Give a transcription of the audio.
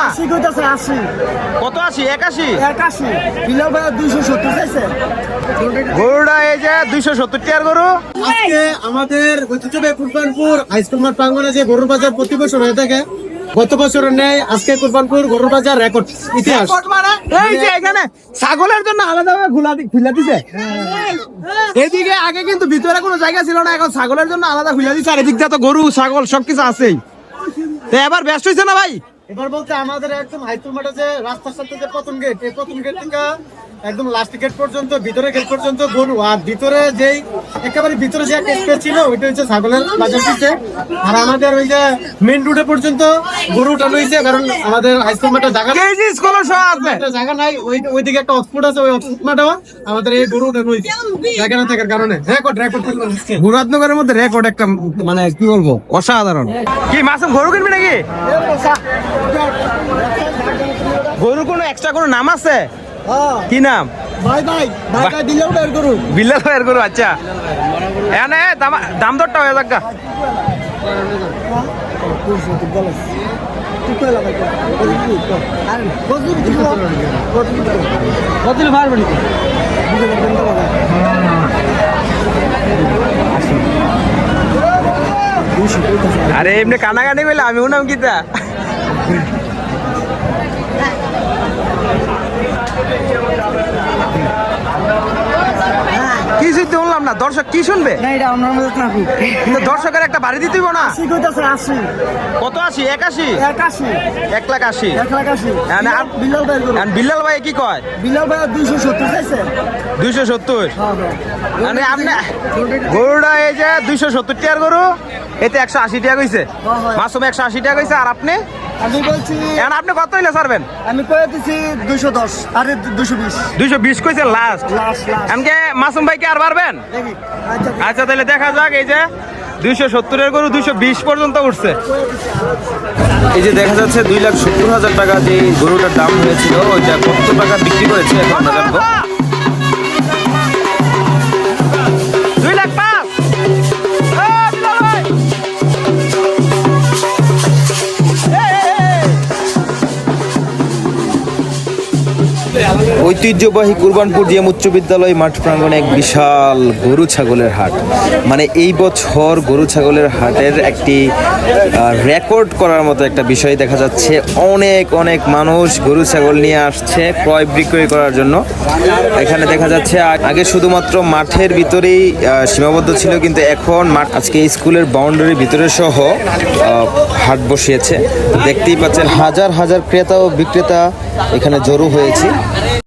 80 কইতাছে 80 কত 80? 81 81 বিলাল ভাই 270 চাইছে গরুটা এই যে 270 টাকার গরু। আজকে আমাদের ঐতিহ্যবাহী কুরবানপুর হাই স্কুল মাঠ প্রাঙ্গণে যে গরুর বাজার প্রতি বছর হয়ে থাকে, গত বছরের ন্যায় আজকে কুরবানপুর গরুর বাজার রেকর্ড ইতিহাস। এই যে এখানে ছাগলের জন্য আলাদাভাবে খুলে দিছে। এদিকে আগে কিন্তু ভিতরে কোনো জায়গা ছিল না, এখন ছাগলের জন্য আলাদা খুলে দিছে। আর এদিক দিয়ে তো গরু ছাগল সবকিছু আছেই। তো এবার ব্যস্ত হয়েছে না ভাই? এবার বলতে আমাদের একদম হাই স্কুল মাঠে যে রাস্তার সাথে যে প্রথম গেট, এই প্রথম গেট থেকে একদম লাস্ট গেট পর্যন্ত, ভিতরে গেট পর্যন্ত গরু। আর ভিতরে যেই একেবারে ভিতরে যে একটা স্পেস ছিল ওইটা হচ্ছে ছাগলের বাজার দিচ্ছে। আর আমাদের ওই যে মেইন রোডে পর্যন্ত গরু উঠানো হয়েছে, কারণ আমাদের হাই স্কুল মাঠে জায়গা কেজি স্কুলের সব আছে, জায়গা নাই। ওইদিকে একটা অক্সফোর্ড আছে, ওই অক্সফোর্ড মাঠেও আমাদের এই গরু উঠানো হয়েছে জায়গা না থাকার কারণে। রেকর্ড মুরাদনগরের মধ্যে রেকর্ড একটা, মানে কি বলবো, অসাধারণ। কি মাসুম গরু কিনবি নাকি? গরু কোনো এক্সট্রা কোনো নাম আছে? কি নাম? ভাই ভাই ভাই ভাই বিলাল ভাইয়ের গরু। বিল্লাল ভাইয়ের গরু, আচ্ছা। এনে দাম দরটা হয়ে যাক। আরে এমনি কানাকানি বলে আমি উনাম কিতা। কিছু তো বললাম না, দর্শক কি শুনবে? কিন্তু দর্শকের একটা বাড়ি দিতেইব না। 80 কইতাছে 80 কত 80? 81 81 1,80,000। 180 মানে বিলাল ভাইয়ের গরু। বিল্লাল ভাই কি কয়? বিলাল ভাই 270 চাইছে। 270। হ্যাঁ মানে আপনি গরুটা এই যে 270 টাকার গরু, এতে 180 টাকা কইছে। মাসুম 180 টাকা কইছে। আর আপনি? আমি বলছি এখন আপনি কত হইলে ছাড়বেন? আমি কয়ে দিছি 210 আরে 220 220 কইছে লাস্ট। আমাকে মাসুম ভাই কি আর পারবেন? দেখি আচ্ছা আচ্ছা তাহলে দেখা যাক। এই যে 270 এর গরু 220 পর্যন্ত উঠছে। এই যে দেখা যাচ্ছে 2,70,000 টাকা যে গরুটার দাম হয়েছিল, ওইটা কত টাকা বিক্রি করেছে এখন আমরা জানবো। 2,05,000। ঐতিহ্যবাহী কুরবানপুর জিএম উচ্চ বিদ্যালয় মাঠ প্রাঙ্গণে এক বিশাল গরু ছাগলের হাট। মানে এই বছর গরু ছাগলের হাটের একটি রেকর্ড করার মতো একটা বিষয় দেখা যাচ্ছে। অনেক অনেক মানুষ গরু ছাগল নিয়ে আসছে ক্রয় বিক্রয় করার জন্য। এখানে দেখা যাচ্ছে আগে শুধুমাত্র মাঠের ভিতরেই সীমাবদ্ধ ছিল, কিন্তু এখন মাঠ আজকে স্কুলের বাউন্ডারির ভিতরে সহ হাট বসিয়েছে। দেখতেই পাচ্ছেন হাজার হাজার ক্রেতা ও বিক্রেতা এখানে জড়ো হয়েছে।